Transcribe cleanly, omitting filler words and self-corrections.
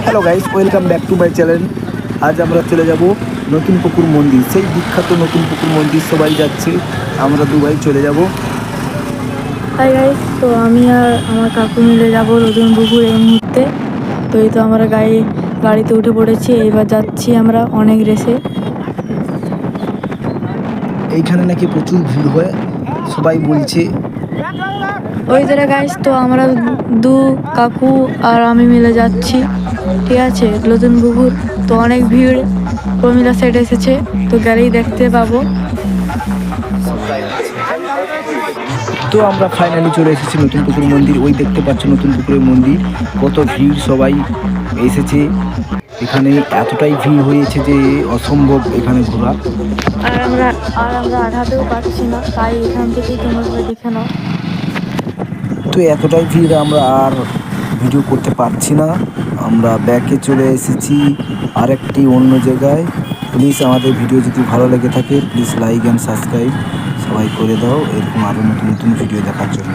Hello guys, welcome back to my channel. আজ আমরা চলে যাব নতুন পুকুর মন্দির, সেই বিখ্যাত নতুন পুকুর মন্দির। সবাই যাচ্ছে, আমরা দুবাই চলে যাব। হাই গাইস, তো আমি আর আমার কাকু মিলে যাবো নতুন পুকুর এই মুহূর্তে। তো এই তো আমরা গাড়িতে উঠে পড়েছি, এইবার যাচ্ছি আমরা অনেক রেসে। এইখানে নাকি প্রচুর ভিড় হয়, সবাই বলছে। ওই জায়গায় গাইস, তো আমরা দু কাকু আর আমি মিলে যাচ্ছি, ঠিক আছে, নতুন পুকুর। তো অনেক ভিড়, প্রমিলা সেট এসেছে, তো গেলেই দেখতে পাবো। তো আমরা ফাইনালি চলে এসেছি নতুন পুকুর মন্দির। ওই দেখতে পাচ্ছ নতুন পুকুরের মন্দির, কত ভিড়, সবাই এসেছে। এখানে এতটাই ভিড় হয়েছে যে অসম্ভব এখানে ঘোরা। আর আমরা আঠাতেও পারছি না, তাই এখান থেকেই তোমরা সবাই দেখে নাও। তো এতটাই ভিড়, আমরা আর ভিডিও করতে পারছি না। আমরা ব্যাকে চলে এসেছি আরেকটি অন্য জায়গায়। প্লিজ আমাদের ভিডিও যদি ভালো লেগে থাকে, প্লিজ লাইক অ্যান্ড সাবস্ক্রাইব সবাই করে দাও, এরকম আরও নতুন নতুন ভিডিও দেখার জন্য।